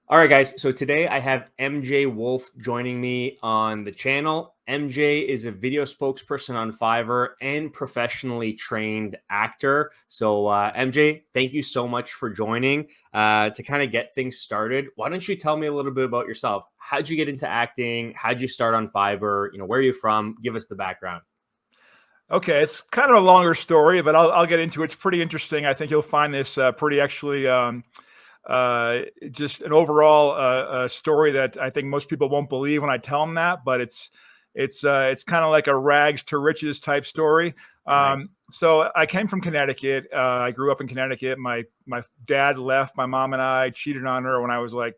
All right, guys. So today I have MJ Wolfe joining me on the channel. MJ is a video spokesperson on Fiverr and professionally trained actor. So, MJ, thank you so much for joining. To kind of get things started, why don't you tell me a little bit about yourself? How'd you get into acting? How'd you start on Fiverr? Where are you from? Give us the background. Okay, it's kind of a longer story, but I'll get into it. It's pretty interesting. I think you'll find this pretty actually just an overall story that I think most people won't believe when I tell them that, but it's kind of like a rags to riches type story. Nice. So I came from Connecticut. I grew up in Connecticut. My dad left my mom and I, cheated on her when I was like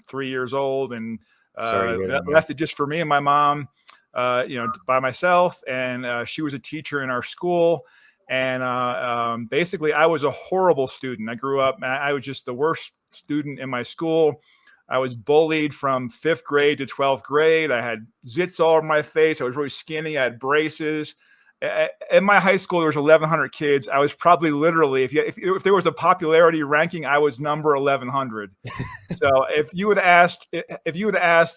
3 years old, and Sorry to hear that, man. left it just for me and my mom, by myself. And she was a teacher in our school. And basically, I was a horrible student. I grew up, I was just the worst student in my school. I was bullied from 5th grade to 12th grade. I had zits all over my face. I was really skinny. I had braces. In my high school, there was 1,100 kids. I was probably literally, if there was a popularity ranking, I was number 1,100. So if you had asked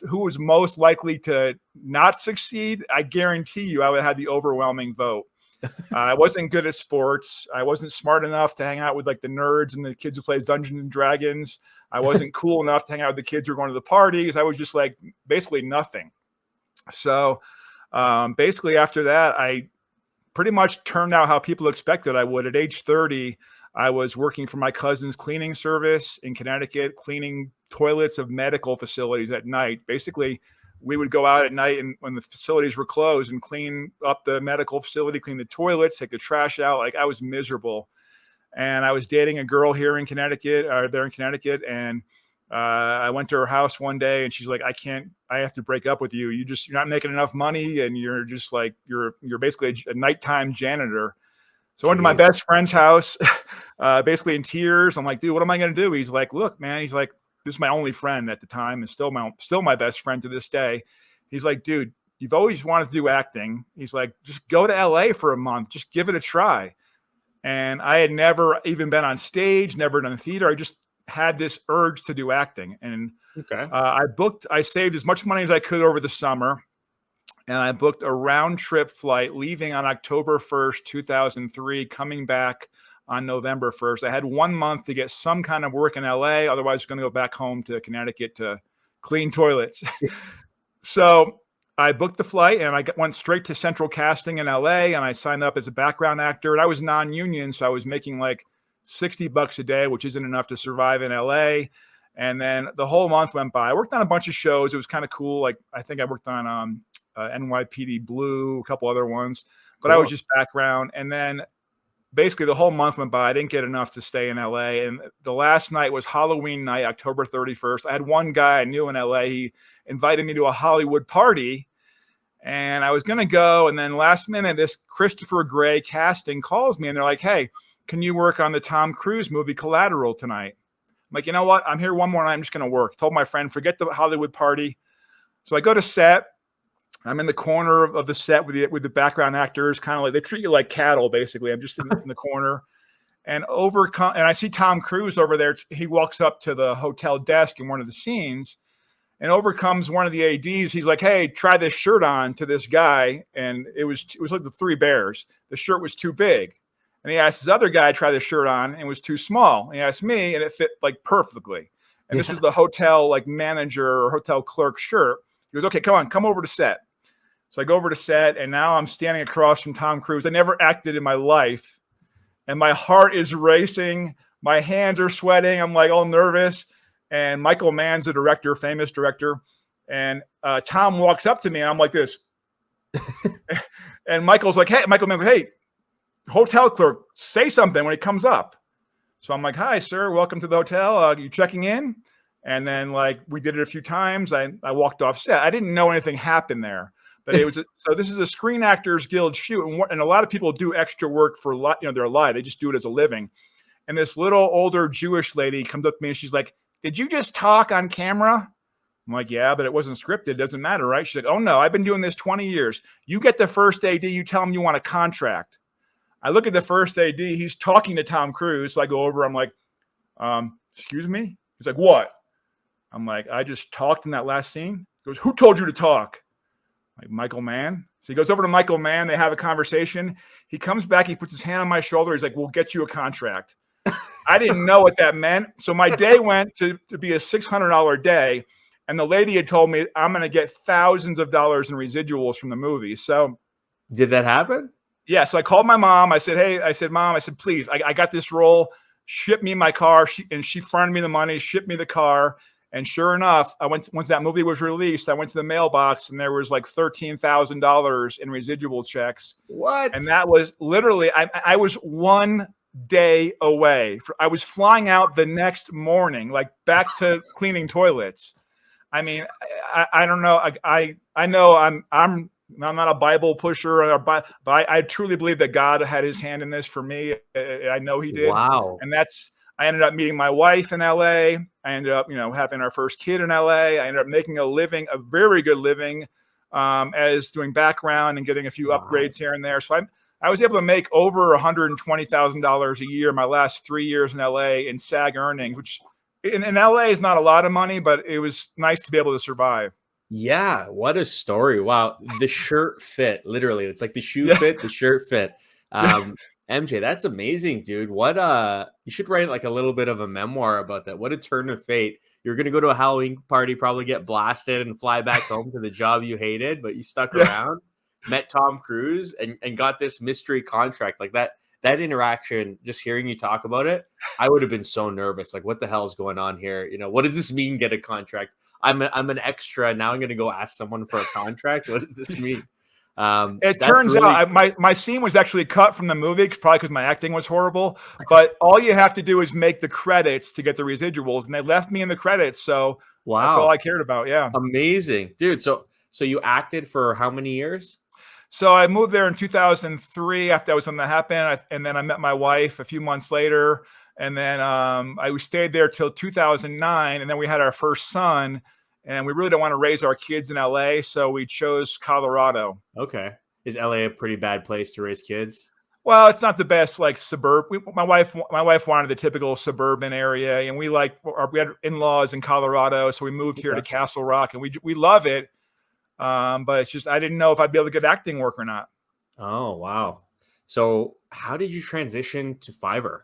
who was most likely to not succeed, I guarantee you I would have had the overwhelming vote. I wasn't good at sports. I wasn't smart enough to hang out with like the nerds and the kids who plays Dungeons and Dragons. I wasn't cool enough to hang out with the kids who were going to the parties. I was just like basically nothing. So basically after that, I pretty much turned out how people expected I would. At age 30, I was working for my cousin's cleaning service in Connecticut, cleaning toilets of medical facilities at night. Basically, we would go out at night and when the facilities were closed and clean up the medical facility, clean the toilets, take the trash out. Like I was miserable. And I was dating a girl here in Connecticut, or there in Connecticut. And I went to her house one day and she's like, I have to break up with you. You're not making enough money. And you're just like, you're basically a nighttime janitor. So I went to my Jeez. best friend's house, basically in tears. I'm like, dude, what am I going to do? He's like, look, man, he's like, this is my only friend at the time and still my best friend to this day. He's like, dude, you've always wanted to do acting. He's like, just go to LA for a month. Just give it a try. And I had never even been on stage, never done theater. I just had this urge to do acting. And Okay. I saved as much money as I could over the summer. And I booked a round trip flight leaving on October 1st, 2003, coming back on November 1st. I had 1 month to get some kind of work in LA. Otherwise, I was going to go back home to Connecticut to clean toilets. So I booked the flight and I went straight to Central Casting in LA, and I signed up as a background actor. And I was non-union, so I was making like $60 a day, which isn't enough to survive in LA. And then the whole month went by. I worked on a bunch of shows. It was kind of cool. Like I think I worked on NYPD Blue, a couple other ones, but I was Cool. just background. And then basically the whole month went by. I didn't get enough to stay in LA. And the last night was Halloween night, October 31st. I had one guy I knew in LA. He invited me to a Hollywood party and I was going to go. And then last minute, this Christopher Gray casting calls me and they're like, hey, can you work on the Tom Cruise movie Collateral tonight? I'm like, you know what? I'm here one more night. I'm just going to work. Told my friend, forget the Hollywood party. So I go to set. I'm in the corner of the set with the background actors, kind of like they treat you like cattle, basically. I'm just in the corner, and I see Tom Cruise over there. He walks up to the hotel desk in one of the scenes, and overcomes one of the ADs. He's like, "Hey, try this shirt on," to this guy, and it was like the Three Bears. The shirt was too big, and he asked this other guy to try the shirt on, and it was too small. And he asked me, and it fit like perfectly. And this Yeah. was the hotel like manager or hotel clerk shirt. He goes, "Okay, come over to set." So I go over to set, and now I'm standing across from Tom Cruise. I never acted in my life, and my heart is racing. My hands are sweating. I'm like all nervous. And Michael Mann's the director, famous director. And Tom walks up to me, and I'm like this. And Michael Mann's like, hey, hotel clerk, say something when he comes up. So I'm like, hi, sir. Welcome to the hotel. You checking in? And then like we did it a few times. I walked off set. I didn't know anything happened there. But it was so this is a Screen Actors Guild shoot, and a lot of people do extra work for their life. They just do it as a living. And this little older Jewish lady comes up to me and she's like, "Did you just talk on camera?" I'm like, "Yeah, but it wasn't scripted. It doesn't matter, right?" She's like, "Oh no, I've been doing this 20 years. You get the first AD, you tell him you want a contract." I look at the first AD. He's talking to Tom Cruise, so I go over. I'm like, "Excuse me." He's like, "What?" I'm like, I just talked in that last scene. He goes, who told you to talk? Like, Michael Mann. So he goes over to Michael Mann. They have a conversation. He comes back. He puts his hand on my shoulder. He's like, we'll get you a contract. I didn't know what that meant. So my day went to be a $600 day. And the lady had told me I'm going to get thousands of dollars in residuals from the movie. So Did that happen? yeah. So I called my mom. I said, hey, Mom, please, I got this role. Ship me my car. She fronted me the money, shipped me the car. And sure enough, once that movie was released, I went to the mailbox and there was like $13,000 in residual checks. What? And that was literally, I was one day away. I was flying out the next morning, like back to cleaning toilets. I mean, I don't know. I know I'm not a Bible pusher, but I truly believe that God had his hand in this for me. I know he did. Wow. And I ended up meeting my wife in LA. I ended up, having our first kid in LA. I ended up making a very good living, as doing background and getting a few upgrades here and there. So I was able to make over $120,000 a year my last 3 years in LA in SAG earnings, which in LA is not a lot of money, but it was nice to be able to survive. Yeah, what a story. Wow. The shirt fit, literally. It's like the shoe Yeah. fit, the shirt fit. Yeah. MJ, that's amazing, dude. You should write like a little bit of a memoir about that. What a turn of fate. You're gonna go to a Halloween party, probably get blasted and fly back home to the job you hated, but you stuck Yeah. around, met Tom Cruise, and got this mystery contract. Like that interaction, just hearing you talk about it, I would have been so nervous. Like, what the hell is going on here? What does this mean, get a contract? I'm an extra. Now I'm going to go ask someone for a contract. What does this mean? It That's turns really out my scene was actually cut from the movie, probably because my acting was horrible. But all you have to do is make the credits to get the residuals, and they left me in the credits, so that's all wow, I cared about. Yeah. amazing, dude. So you acted for how many years? So I moved there in 2003 after that was something that happened, and then I met my wife a few months later, and then I stayed there till 2009, and then we had our first son, and we really don't want to raise our kids in LA, so we chose Colorado. Okay, is LA a pretty bad place to raise kids? Well, it's not the best like suburb. My wife wanted the typical suburban area, and we had in-laws in Colorado, so we moved here to Castle Rock, and we love it. But it's just I didn't know if I'd be able to get acting work or not. Oh, wow. So how did you transition to Fiverr?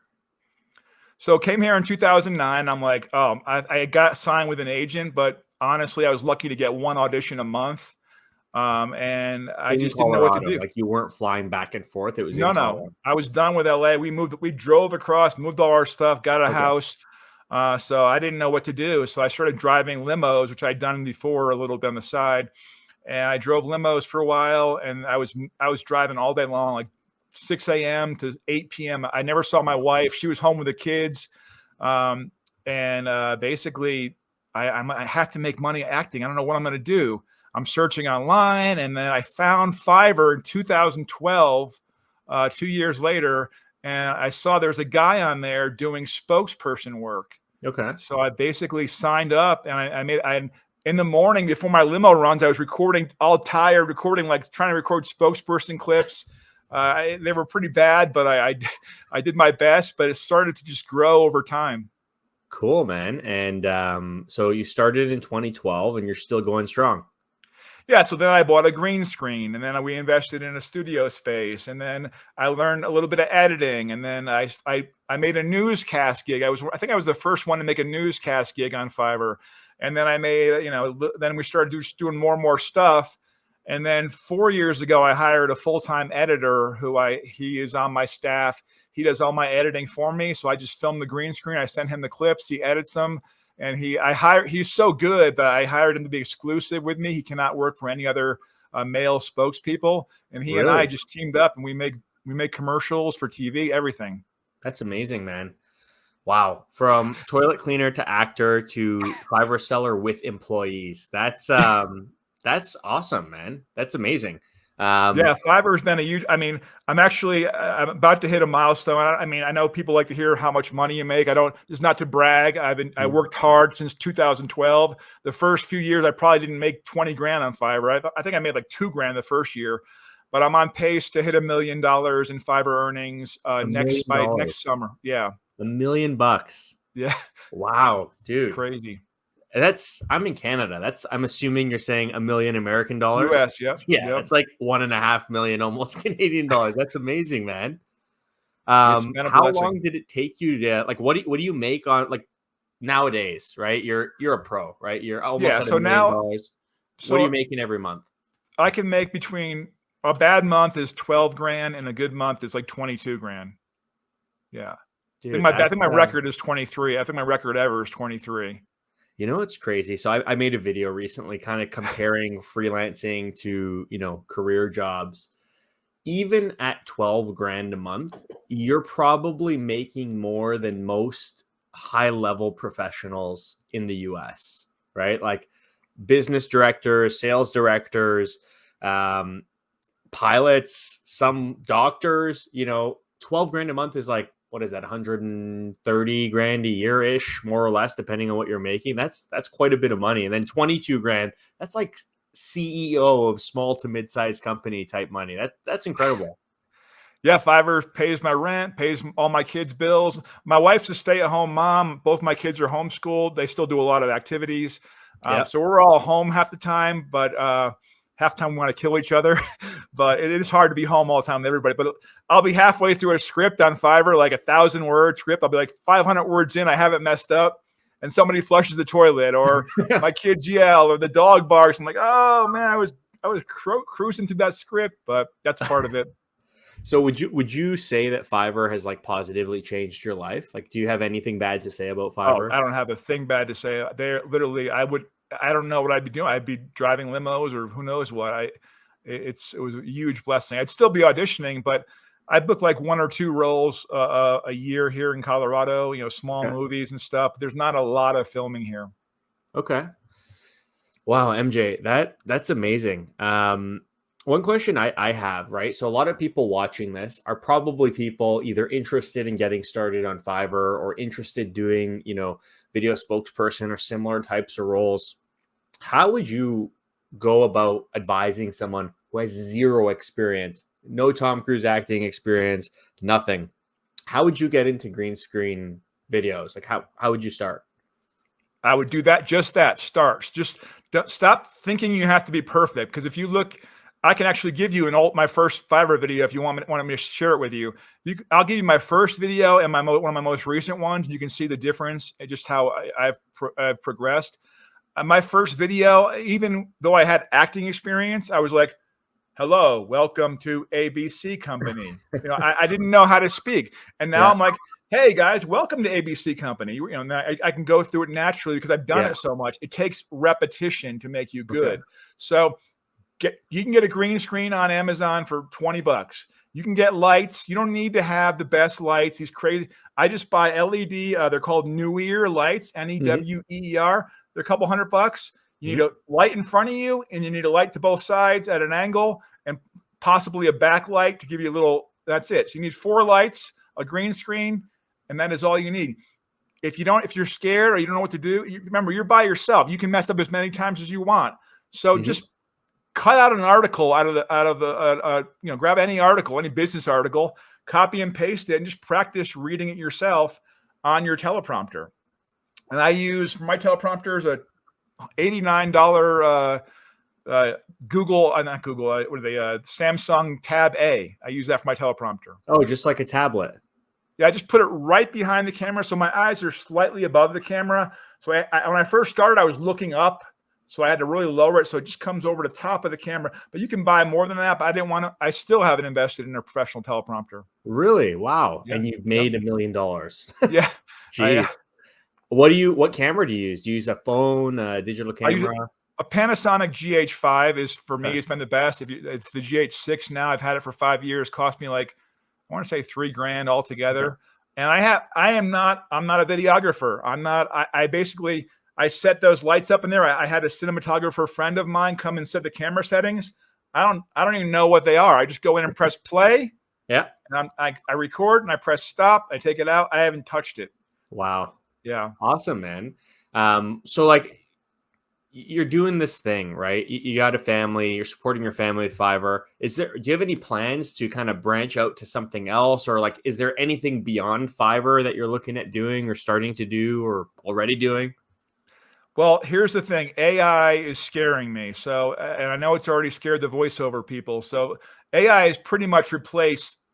So came here in 2009. I'm like, I got signed with an agent, but honestly, I was lucky to get one audition a month. And I In just didn't know what to Colorado, do. like you weren't flying back and forth. It was in No, Colorado. I was done with LA. We drove across, moved all our stuff, got a Okay. house. So I didn't know what to do. So I started driving limos, which I'd done before a little bit on the side. And I drove limos for a while, and I was driving all day long, like 6 a.m. to 8 p.m. I never saw my wife. She was home with the kids. Basically, I have to make money acting. I don't know what I'm going to do. I'm searching online, and then I found Fiverr in 2012, 2 years later, and I saw there's a guy on there doing spokesperson work. Okay. So I basically signed up, and I in the morning before my limo runs, I was recording, all tired, like trying to record spokesperson clips. They were pretty bad, but I did my best, but it started to just grow over time. Cool, man. And so you started in 2012 and you're still going strong. Yeah, so then I bought a green screen, and then we invested in a studio space, and then I learned a little bit of editing, and then I made a newscast gig. I think I was the first one to make a newscast gig on Fiverr, and then I made then we started doing more and more stuff, and then 4 years ago I hired a full-time editor he is on my staff. He does all my editing for me, so I just film the green screen. I send him the clips, he edits them. And he's so good that I hired him to be exclusive with me. He cannot work for any other male spokespeople. And he and I just teamed up, and we make commercials for TV, everything. That's amazing, man. Wow. From toilet cleaner to actor to Fiverr seller with employees. That's awesome, man. That's amazing. Yeah, Fiverr's been a huge. I mean, I'm about to hit a milestone. I know people like to hear how much money you make. It's not to brag. I worked hard since 2012. The first few years, I probably didn't make 20 grand on Fiverr. I think I made like $2,000 the first year, but I'm on pace to hit $1 million in Fiverr earnings next summer. Yeah, $1 million. yeah, Wow, dude. it's crazy. I'm in Canada. I'm assuming you're saying $1 million American dollars. US. Yep. Yeah, Yep. that's like 1.5 million almost Canadian dollars. That's amazing, man. It's been a How blessing. long did it take you to like what do you make on like nowadays, right? You're a pro, right? You're almost Yeah. at $1 So million now, dollars. What are you so making every month? I can make between a bad month is 12 grand and a good month is like 22 grand. Yeah. Dude, I that's think my record is 23. I think my record ever is 23. you know what's crazy? So I made a video recently kind of comparing freelancing to, career jobs. Even at 12 grand a month, you're probably making more than most high level professionals in the US, right? Like business directors, sales directors, um, pilots, some doctors, 12 grand a month is like, what is that, 130 grand a year ish, more or less, depending on what you're making. That's quite a bit of money. And then 22 grand, that's like CEO of small to mid-sized company type money. That's incredible. Yeah, Fiverr pays my rent, pays all my kids' bills. My wife's a stay-at-home mom. Both my kids are homeschooled. They still do a lot of activities. Yeah. So we're all home half the time, but half the time we want to kill each other. But it is hard to be home all the time with everybody. But I'll be halfway through a script on Fiverr, like 1,000-word script. I'll be like 500 words in. I haven't messed up. And somebody flushes the toilet, or my kids yell, or the dog barks. I'm like, oh man, I was cruising through that script, but that's part of it. So would you say that Fiverr has like positively changed your life? Like, do you have anything bad to say about Oh, Fiverr? I don't have a thing bad to say. They're literally, I don't know what I'd be doing. I'd be driving limos or who knows what. It was a huge blessing. I'd still be auditioning, but I book like 1 or 2 roles a year here in Colorado, small Okay. movies and stuff. There's not a lot of filming here. Okay. Wow, MJ, that's amazing. One question I have, right? So a lot of people watching this are probably people either interested in getting started on Fiverr or interested doing, video spokesperson or similar types of roles. How would you go about advising someone who has zero experience, no Tom Cruise acting experience, nothing? How would you get into green screen videos? Like how would you start? I would do that. Just that starts. Just stop thinking you have to be perfect. Because if you look, I can actually give you my first Fiverr video if you want me to share it with you. I'll give you my first video and one of my most recent ones. You can see the difference and just how I've progressed. My first video, even though I had acting experience, I was like, hello, welcome to ABC Company. I didn't know how to speak. And now Yeah, I'm like, hey guys, welcome to ABC Company. I can go through it naturally because I've done yeah. it so much. It takes repetition to make you Okay. good. So you can get a green screen on Amazon for $20. You can get lights. You don't need to have the best lights. These crazy. I just buy LED. They're called Neweer lights, Neweer. They're a couple $100. You need a light in front of you, and you need a light to both sides at an angle, and possibly a backlight to give you a little. That's it. So you need 4 lights, a green screen, and that is all you need. If you're scared or you don't know what to do, remember you're by yourself. You can mess up as many times as you want. So just cut out an article out of the grab any article, any business article, copy and paste it, and just practice reading it yourself on your teleprompter. And I use for my teleprompters a $89 Google, not Google, what are they? Samsung Tab A. I use that for my teleprompter. Oh, just like a tablet. Yeah, I just put it right behind the camera, so my eyes are slightly above the camera. So when I first started, I was looking up, so I had to really lower it so it just comes over the top of the camera. But you can buy more than that. But I didn't want to. I still haven't invested in a professional teleprompter. Really? Wow. Yeah. And you've Yep. made $1 million. Yeah. Jeez. What camera do you use? Do you use a phone, a digital I use camera? a Panasonic GH5 is for me. Okay. It's been the best. It's the GH6 now. I've had it for 5 years. Cost me like I want to say $3,000 altogether. Okay. And I'm not a videographer. I basically I set those lights up in there. I had a cinematographer friend of mine come and set the camera settings. I don't even know what they are. I just go in and press play. Yeah. And I record and I press stop. I take it out. I haven't touched it. Wow. Yeah. Awesome, man. So like you're doing this thing, right? You got a family, you're supporting your family with Fiverr. Do you have any plans to kind of branch out to something else? Or like, is there anything beyond Fiverr that you're looking at doing or starting to do or already doing? Well, here's the thing. AI is scaring me. So, and I know it's already scared the voiceover people. So AI is pretty much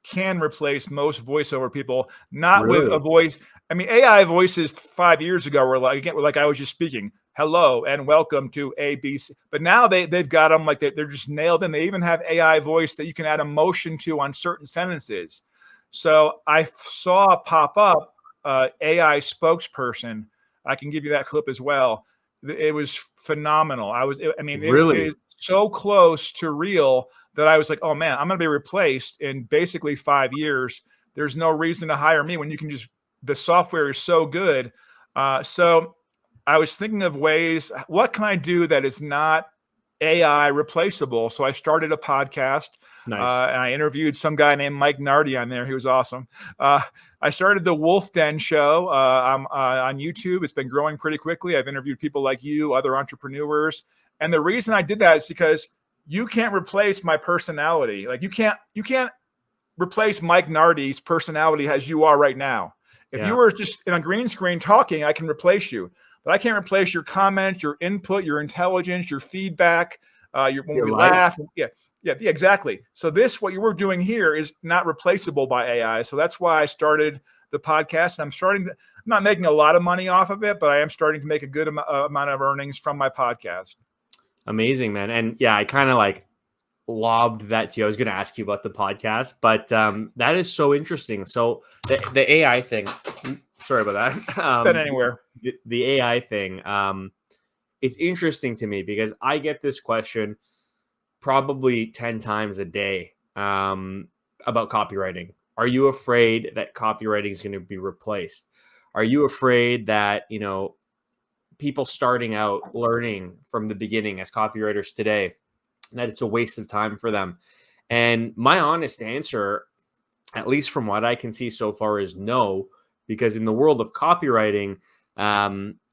can replace most voiceover people, not with a Really? voice. I mean, AI voices 5 years ago were like, again, like I was just speaking, hello and welcome to ABC. But now they've got them like they're just nailed in. They even have AI voice that you can add emotion to on certain sentences. So I saw pop up AI spokesperson. I can give you that clip as well. It was phenomenal. I mean, it is Really? so close to real that I was like, oh man, I'm going to be replaced in basically 5 years. There's no reason to hire me when you can just, the software is so good. So I was thinking of ways, what can I do that is not AI replaceable? So I started a podcast. Nice. And I interviewed some guy named Mike Nardi on there. He was awesome. I started the Wolf Den show on YouTube. It's been growing pretty quickly. I've interviewed people like you, other entrepreneurs. And the reason I did that is because you can't replace my personality. Like you can't replace Mike Nardi's personality as you are right now. If you Yeah. were just in a green screen talking, I can replace you. But I can't replace your comments, your input, your intelligence, your feedback, when Your we life? laugh. Yeah, exactly. So what you were doing here is not replaceable by AI. So that's why I started the podcast. And I'm not making a lot of money off of it, but I am starting to make a good amount of earnings from my podcast. Amazing, man. And yeah, I kind of like lobbed that to you. I was going to ask you about the podcast, but that is so interesting. So the AI thing, sorry about that. Set anywhere. The AI thing, it's interesting to me because I get this question probably 10 times a day about copywriting. Are you afraid that copywriting is going to be replaced? Are you afraid that, people starting out learning from the beginning as copywriters today, that it's a waste of time for them? And my honest answer, at least from what I can see so far, is no, because in the world of copywriting,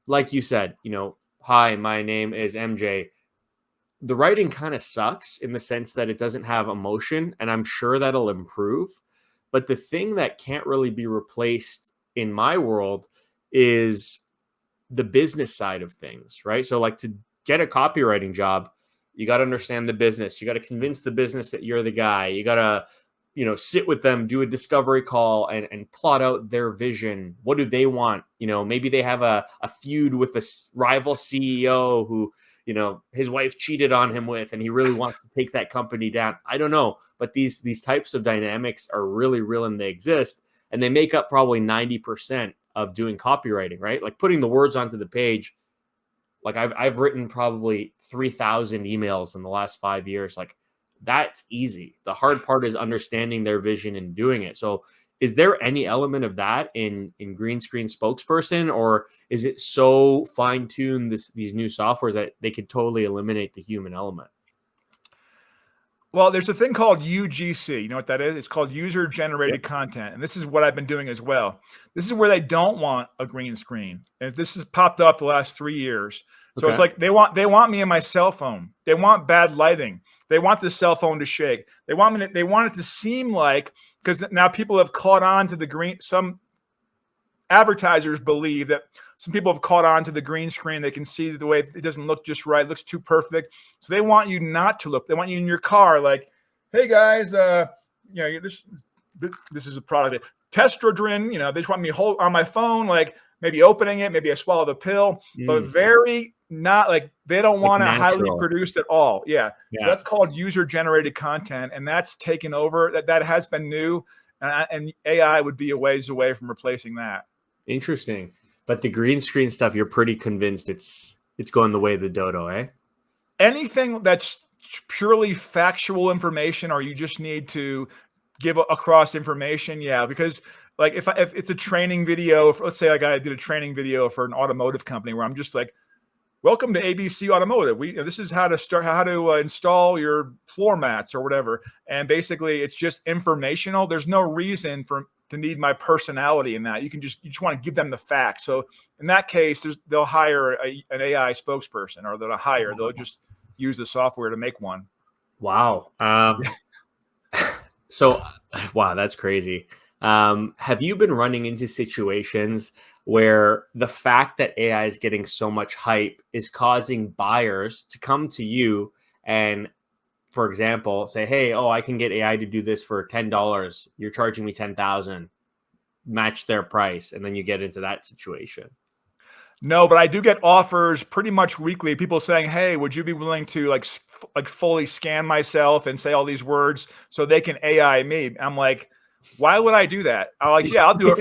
like you said, hi, my name is MJ. The writing kind of sucks in the sense that it doesn't have emotion, and I'm sure that'll improve. But the thing that can't really be replaced in my world is the business side of things, right? So, like, to get a copywriting job, you got to understand the business. You got to convince the business that you're the guy. You got to, sit with them, do a discovery call, and plot out their vision. What do they want? Maybe they have a feud with a rival CEO who, his wife cheated on him with, and he really wants to take that company down. I don't know, but these types of dynamics are really real and they exist, and they make up probably 90% of doing copywriting, right? Like putting the words onto the page. Like I've written probably 3,000 emails in the last 5 years. Like that's easy. The hard part is understanding their vision and doing it. So is there any element of that in green screen spokesperson, or is it so fine tuned these new softwares that they could totally eliminate the human element? Well, there's a thing called UGC. You know what that is? It's called user generated Yep. content. And this is what I've been doing as well. This is where they don't want a green screen. And this has popped up the last 3 years. So it's Okay. like they want me in my cell phone. They want bad lighting. They want the cell phone to shake. They want it to seem like, because now people have caught on to some advertisers believe that some people have caught on to the green screen. They can see the way it doesn't look just right. It looks too perfect. So they want you not to look. They want you in your car like, hey guys, this is a product. Testrodrin, they just want me to hold on my phone, like maybe opening it, maybe I swallow the pill, but very not like they don't Like want it highly natural. produced at all. Yeah. So Yeah. that's called user generated content. And that's taken over. That has been new. And AI would be a ways away from replacing that. Interesting. But the green screen stuff, you're pretty convinced it's going the way of the dodo, eh? Anything that's purely factual information, or you just need to give across information, yeah, because like if it's a training video, let's say like I did a training video for an automotive company where I'm just like, welcome to ABC Automotive. This is how to install your floor mats or whatever, and basically it's just informational. There's no reason to need my personality in that. You just want to give them the facts. So in that case, they'll hire an AI spokesperson, or they'll just use the software to make one. Wow. So, wow, that's crazy. Have you been running into situations where the fact that AI is getting so much hype is causing buyers to come to you and, for example, say, hey, oh, I can get AI to do this for $10. You're charging me 10,000, match their price. And then you get into that situation. No, but I do get offers pretty much weekly. People saying, "Hey, would you be willing to like fully scan myself and say all these words so they can AI me?" I'm like, "Why would I do that?" I'm like, "Yeah, I'll do it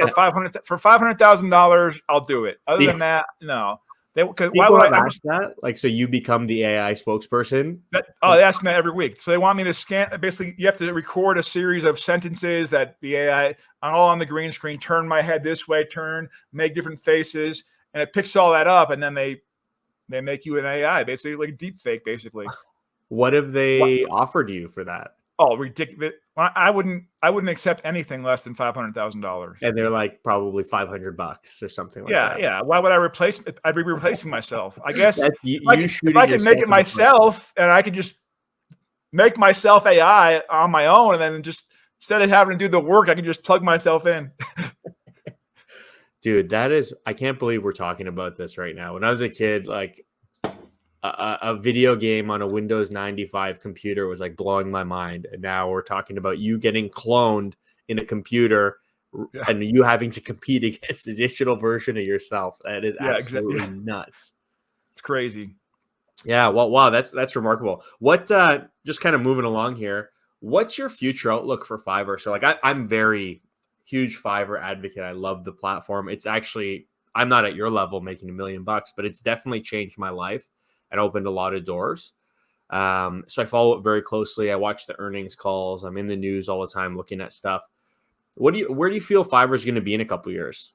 for $500,000. I'll do it. Other than that, no." Because why People would have I? asked that, like, so you become the AI spokesperson. They ask me that every week. So they want me to scan. Basically, you have to record a series of sentences that the AI all on the green screen. Turn my head this way. Make different faces, and it picks all that up, and then they make you an AI, basically like deep fake, basically. What have they offered you for that? Oh, ridiculous! I wouldn't accept anything less than $500,000. And they're like probably $500 or something like that. Yeah. Why would I replace? I'd be replacing myself. I guess you if I can make it myself, and I could just make myself AI on my own, and then just instead of having to do the work, I can just plug myself in. Dude, I can't believe we're talking about this right now. When I was a kid, like a video game on a Windows 95 computer was like blowing my mind. And now we're talking about you getting cloned in a computer and you having to compete against a digital version of yourself. That is absolutely nuts. It's crazy. Yeah, well, wow, that's remarkable. What just kind of moving along here, what's your future outlook for Fiverr? So like I'm very huge Fiverr advocate. I love the platform. It's actually, I'm not at your level making $1 million, but it's definitely changed my life and opened a lot of doors. So I follow it very closely. I watch the earnings calls. I'm in the news all the time looking at stuff. Where do you feel Fiverr is going to be in a couple of years?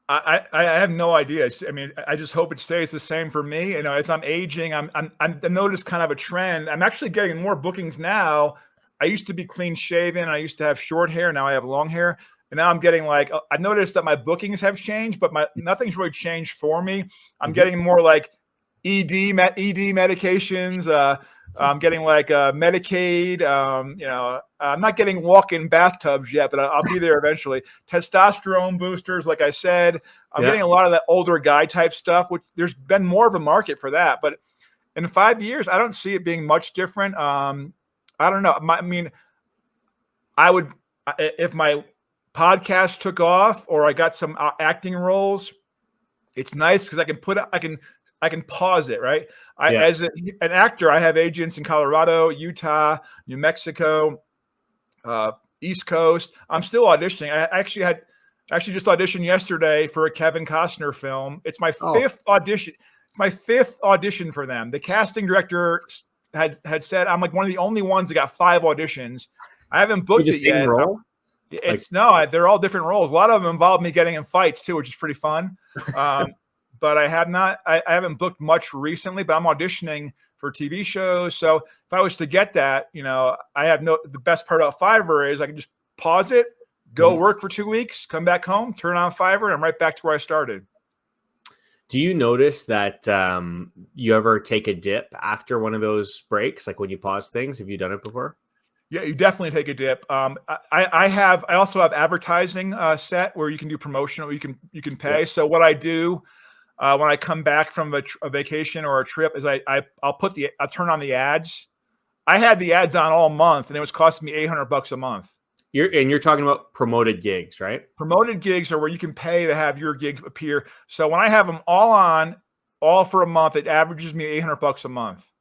I have no idea. I mean, I just hope it stays the same for me. You know, as I'm aging, I noticed kind of a trend. I'm actually getting more bookings now. I used to be clean shaven. I used to have short hair. Now I have long hair. And now I'm getting like, I've noticed that my bookings have changed, but nothing's really changed for me. I'm getting more like ED medications. I'm getting like Medicaid. You know, I'm not getting walk-in bathtubs yet, but I'll be there eventually. Testosterone boosters, like I said. I'm getting a lot of that older guy type stuff, which there's been more of a market for that. But in 5 years, I don't see it being much different. I don't know. I mean, I would, if my podcast took off or I got some acting roles, it's nice because I can pause it, right? As an actor, I have agents in Colorado, Utah, New Mexico, East Coast. I'm still auditioning. I actually just auditioned yesterday for a Kevin Costner film. It's my fifth audition. It's my fifth audition for them. The casting director had said I'm like one of the only ones that got 5 auditions. I haven't booked it yet. Role? They're all different roles. A lot of them involve me getting in fights too, which is pretty fun. But I haven't booked much recently, but I'm auditioning for TV shows. So if I was to get that, you know, the best part about Fiverr is I can just pause it, go work for 2 weeks, come back home, turn on Fiverr, and I'm right back to where I started. Do you notice that you ever take a dip after one of those breaks? Like when you pause things, have you done it before? Yeah, you definitely take a dip. I also have advertising set where you can do promotional, you can pay. Yeah. So what I do when I come back from a vacation or a trip is I'll turn on the ads. I had the ads on all month and it was costing me $800 a month. You're talking about promoted gigs, right? Promoted gigs are where you can pay to have your gigs appear. So when I have them all on, all for a month, it averages me $800 a month.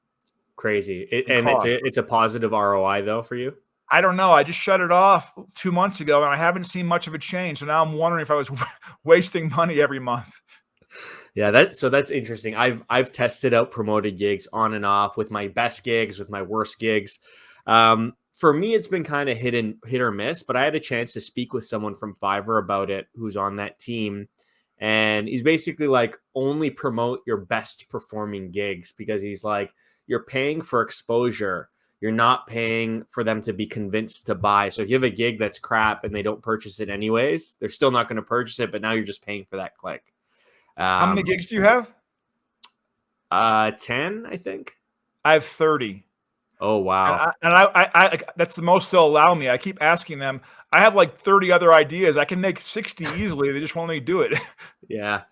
Crazy. It's a positive ROI though for you? I don't know. I just shut it off 2 months ago and I haven't seen much of a change. So now I'm wondering if I was wasting money every month. Yeah, that's interesting. I've tested out promoted gigs on and off with my best gigs, with my worst gigs. For me, it's been kind of hit or miss, but I had a chance to speak with someone from Fiverr about it who's on that team. And he's basically like, only promote your best performing gigs, because he's like, you're paying for exposure. You're not paying for them to be convinced to buy. So if you have a gig that's crap and they don't purchase it anyways, they're still not going to purchase it, but now you're just paying for that click. How many gigs do you have? 10, I think. I have 30. Oh, And wow. I that's the most they'll allow me. I keep asking them. I have like 30 other ideas. I can make 60 easily. They just won't let me do it. Yeah.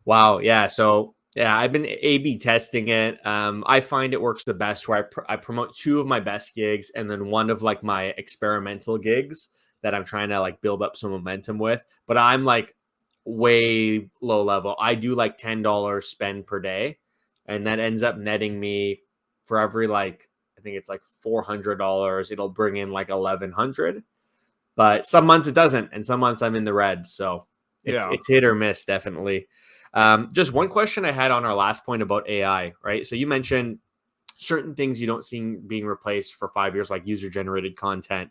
Wow. Yeah. So yeah, I've been A/B testing it. I find it works the best where I promote two of my best gigs and then one of like my experimental gigs that I'm trying to like build up some momentum with. But I'm like way low level. I do like $10 spend per day, and that ends up netting me for every like I think it's like $400. It'll bring in like 1,100. But some months it doesn't, and some months I'm in the red. So Yeah. it's hit or miss, definitely. Just one question I had on our last point about AI, right? So you mentioned certain things you don't see being replaced for 5 years, like user generated content.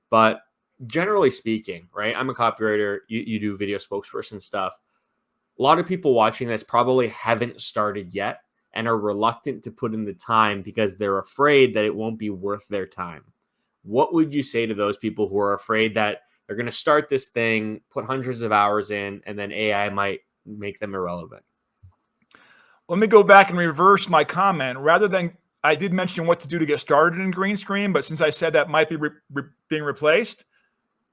But generally speaking, right? I'm a copywriter. You do video spokesperson stuff. A lot of people watching this probably haven't started yet and are reluctant to put in the time because they're afraid that it won't be worth their time. What would you say to those people who are afraid that they're going to start this thing, put hundreds of hours in, and then AI might make them irrelevant? Let me go back and reverse my comment. Rather than I did mention what to do to get started in green screen, but since I said that might be being replaced,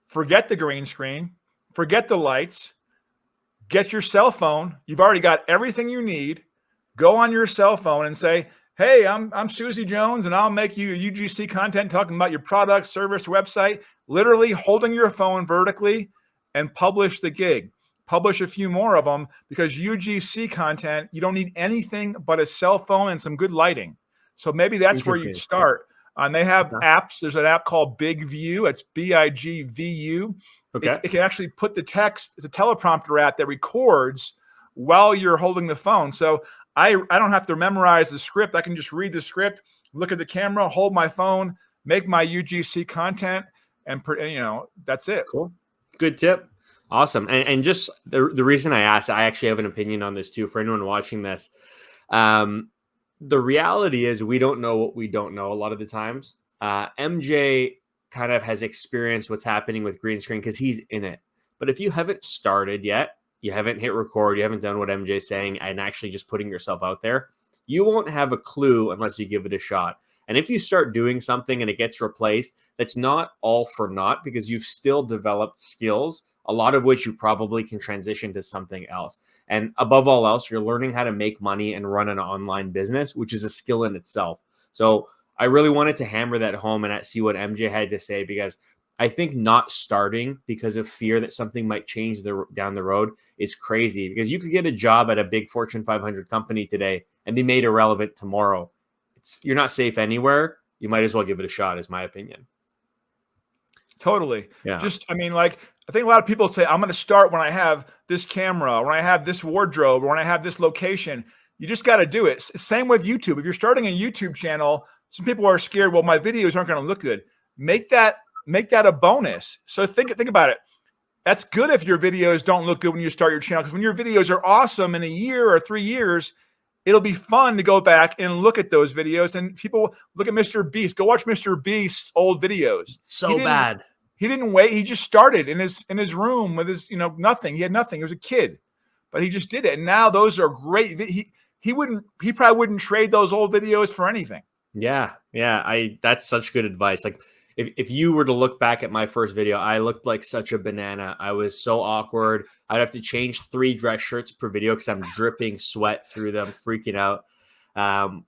forget the green screen, forget the lights, get your cell phone. You've already got everything you need. Go on your cell phone and say, "Hey, I'm Susie Jones, and I'll make you UGC content talking about your product, service, website." Literally holding your phone vertically and publish the gig. Publish a few more of them because UGC content, you don't need anything but a cell phone and some good lighting. So maybe that's where you'd Interesting. start. And they have Okay. apps. There's an app called Big View. It's BIGVU. Okay. It can actually put the text. It's a teleprompter app that records while you're holding the phone. So I don't have to memorize the script. I can just read the script, look at the camera, hold my phone, make my UGC content, and that's it. Cool. Good tip. Awesome. And just the reason I asked, I actually have an opinion on this too for anyone watching this. Um, the reality is we don't know what we don't know a lot of the times. MJ kind of has experienced what's happening with green screen because he's in it. But if you haven't started yet, you haven't hit record, you haven't done what MJ's saying and actually just putting yourself out there, you won't have a clue unless you give it a shot. And if you start doing something and it gets replaced, that's not all for naught because you've still developed skills, a lot of which you probably can transition to something else. And above all else, you're learning how to make money and run an online business, which is a skill in itself. So I really wanted to hammer that home and see what MJ had to say because I think not starting because of fear that something might change down the road is crazy because you could get a job at a big Fortune 500 company today and be made irrelevant tomorrow. You're not safe anywhere. You might as well give it a shot, is my opinion. Totally. Yeah. Just, I mean, like, I think a lot of people say, I'm going to start when I have this camera, when I have this wardrobe, or when I have this location. You just got to do it. Same with YouTube. If you're starting a YouTube channel, some people are scared, well, my videos aren't going to look good. Make that a bonus. So think about it. That's good if your videos don't look good when you start your channel, because when your videos are awesome in a year or 3 years, it'll be fun to go back and look at those videos. And people look at Mr. Beast. Go watch Mr. Beast's old videos. So bad. He didn't wait. He just started in his room with his, nothing. He had nothing. He was a kid, but he just did it. And now those are great. He probably wouldn't trade those old videos for anything. Yeah. Yeah. That's such good advice. Like if you were to look back at my first video, I looked like such a banana. I was so awkward. I'd have to change 3 dress shirts per video because I'm dripping sweat through them, freaking out.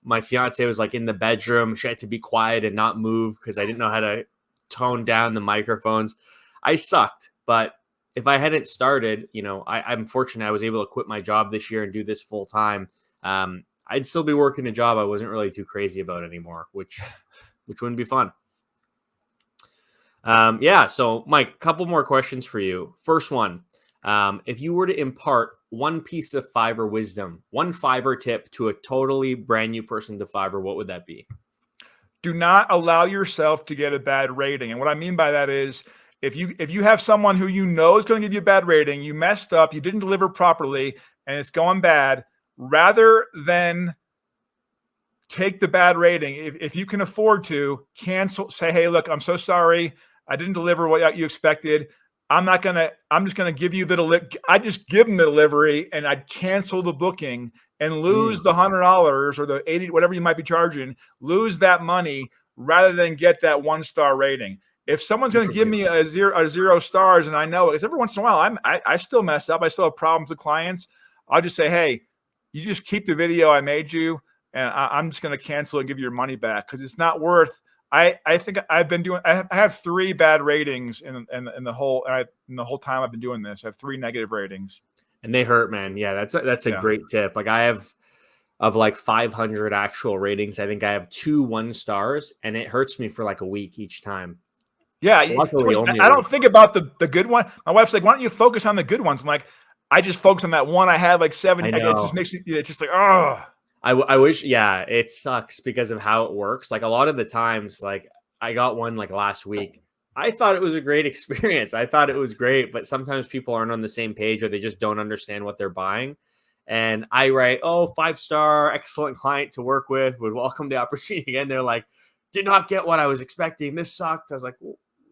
My fiance was like in the bedroom. She had to be quiet and not move because I didn't know how to tone down the microphones. I sucked, but if I hadn't started, I'm fortunate I was able to quit my job this year and do this full time. I'd still be working a job I wasn't really too crazy about anymore, which wouldn't be fun. Yeah. So, Mike, a couple more questions for you. First one, if you were to impart one piece of Fiverr wisdom, one Fiverr tip to a totally brand new person to Fiverr, what would that be? Do not allow yourself to get a bad rating. And what I mean by that is if you have someone who is going to give you a bad rating, you messed up, you didn't deliver properly, and it's going bad, rather than take the bad rating, if you can afford to, cancel, say, hey, look, I'm so sorry. I didn't deliver what you expected. I'm just going to give you I just give them the delivery and I'd cancel the booking and lose the $100 or the 80, whatever you might be charging, lose that money rather than get that 1-star rating. If someone's going to give me a 0 stars, and I know, because every once in a while I still mess up, I still have problems with clients, I'll just say, hey, you just keep the video I made you, and I'm just going to cancel and give you your money back, because it's not worth. I think I've been doing. I have 3 bad ratings in the whole time I've been doing this. I have 3 negative ratings, and they hurt, man. Yeah, that's a great tip. Like, I have, of like 500 actual ratings, I think I have 2 1-stars, and it hurts me for like a week each time. Yeah, luckily, I don't think about the good one. My wife's like, "Why don't you focus on the good ones?" I'm like, I just focus on that one I had like 70. It just makes it's just like, oh. I wish, yeah, it sucks because of how it works. Like, a lot of the times, like, I got one like last week. I thought it was a great experience. I thought it was great, but sometimes people aren't on the same page, or they just don't understand what they're buying. And I write, 5-star, excellent client to work with, would welcome the opportunity again. They're like, did not get what I was expecting. This sucked. I was like,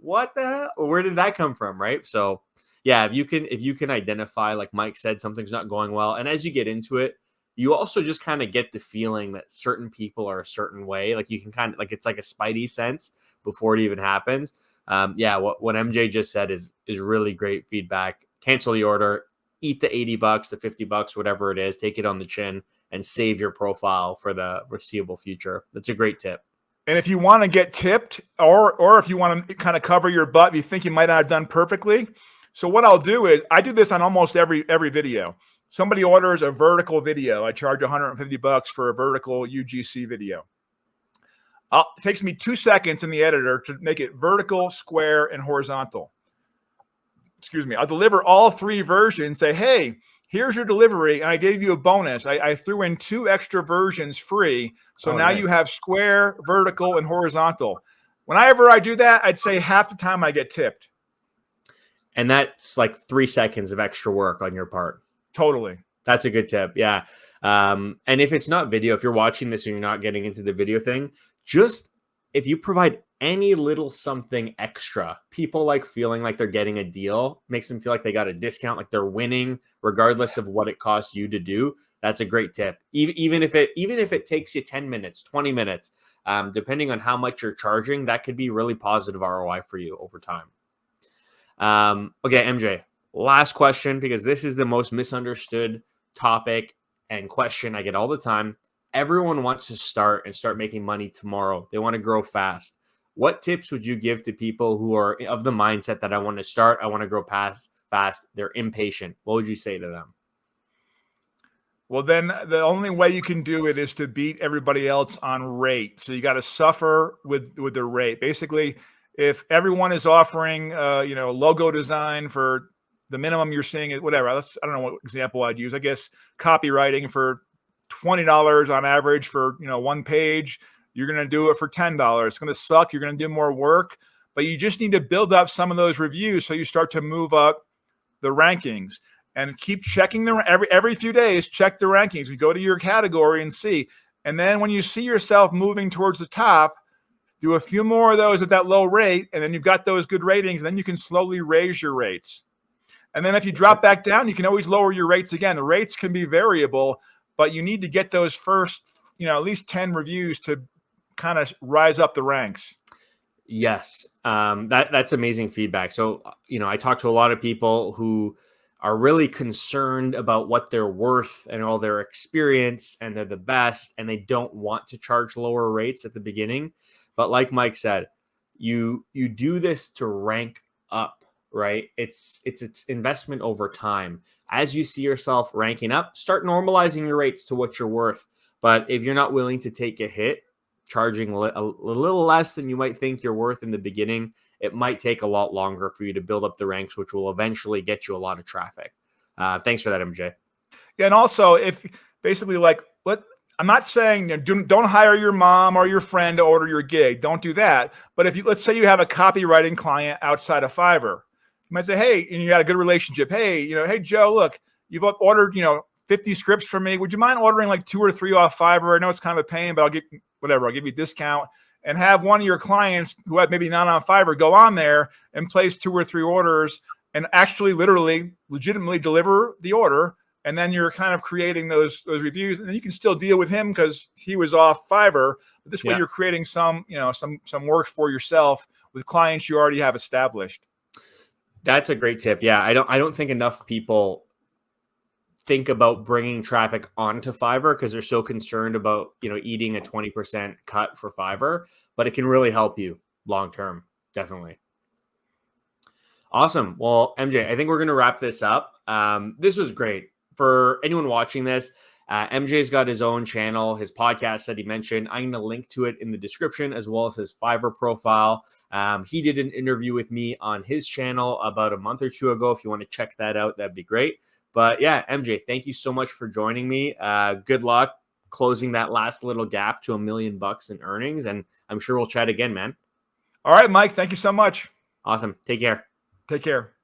what the hell? Where did that come from? Right. So yeah, if you can identify, like Mike said, something's not going well, and as you get into it, you also just kind of get the feeling that certain people are a certain way. Like, you can kind of, like, it's like a spidey sense before it even happens. Yeah, what MJ just said is really great feedback. Cancel the order, eat the $80, the $50, whatever it is, take it on the chin, and save your profile for the foreseeable future. That's a great tip. And if you want to get tipped, or if you want to kind of cover your butt, you think you might not have done perfectly. So what I'll do is, I do this on almost every video. Somebody orders a vertical video. I charge $150 for a vertical UGC video. It takes me 2 seconds in the editor to make it vertical, square, and horizontal. Excuse me. I'll deliver all 3 versions. Say, hey, here's your delivery, and I gave you a bonus. I threw in 2 extra versions free. So now nice. You have square, vertical, and horizontal. Whenever I do that, I'd say half the time I get tipped. And that's like 3 seconds of extra work on your part. Totally. That's a good tip. Yeah. And if it's not video, if you're watching this and you're not getting into the video thing, just if you provide any little something extra, people like feeling like they're getting a deal, makes them feel like they got a discount, like they're winning, regardless of what it costs you to do. That's a great tip. Even if it takes you 10 minutes, 20 minutes, depending on how much you're charging, that could be really positive ROI for you over time. Okay, MJ, last question, because this is the most misunderstood topic and question I get all the time. Everyone wants to start making money tomorrow. They want to grow fast. What tips would you give to people who are of the mindset that I want to start, I want to grow fast, they're impatient? What would you say to them? Well, then the only way you can do it is to beat everybody else on rate. So you got to suffer with the rate. Basically, if everyone is offering, logo design for the minimum you're seeing, whatever. I don't know what example I'd use. I guess copywriting for $20 on average for, 1 page. You're going to do it for $10. It's going to suck. You're going to do more work, but you just need to build up some of those reviews so you start to move up the rankings, and keep checking every few days. Check the rankings. We go to your category and see, and then when you see yourself moving towards the top, do a few more of those at that low rate, and then you've got those good ratings. Then you can slowly raise your rates. And then if you drop back down, you can always lower your rates again. The rates can be variable, but you need to get those first, at least 10 reviews to kind of rise up the ranks. Yes. That's amazing feedback. So, I talk to a lot of people who are really concerned about what they're worth and all their experience, and they're the best, and they don't want to charge lower rates at the beginning. But like Mike said, you do this to rank up, right? It's investment over time. As you see yourself ranking up, start normalizing your rates to what you're worth. But if you're not willing to take a hit, charging a little less than you might think you're worth in the beginning, it might take a lot longer for you to build up the ranks, which will eventually get you a lot of traffic. Thanks for that, MJ. Yeah, and also, if basically, I'm not saying don't hire your mom or your friend to order your gig. Don't do that. But if let's say you have a copywriting client outside of Fiverr, you might say, hey, and you got a good relationship. Hey, hey, Joe, look, you've ordered, 50 scripts from me. Would you mind ordering like 2 or 3 off Fiverr? I know it's kind of a pain, but I'll give you a discount. And have one of your clients who have maybe not on Fiverr go on there and place 2 or 3 orders and actually legitimately deliver the order and then you're kind of creating those reviews, and then you can still deal with him because he was off Fiverr. But this way, you're creating some work for yourself with clients you already have established. That's a great tip. Yeah, I don't think enough people think about bringing traffic onto Fiverr because they're so concerned about, eating a 20% cut for Fiverr, but it can really help you long term. Definitely. Awesome. Well, MJ, I think we're going to wrap this up. This was great. For anyone watching this, MJ's got his own channel, his podcast that he mentioned. I'm going to link to it in the description as well as his Fiverr profile. He did an interview with me on his channel about a month or two ago. If you want to check that out, that'd be great. But yeah, MJ, thank you so much for joining me. Good luck closing that last little gap to $1 million in earnings. And I'm sure we'll chat again, man. All right, Mike. Thank you so much. Awesome. Take care. Take care.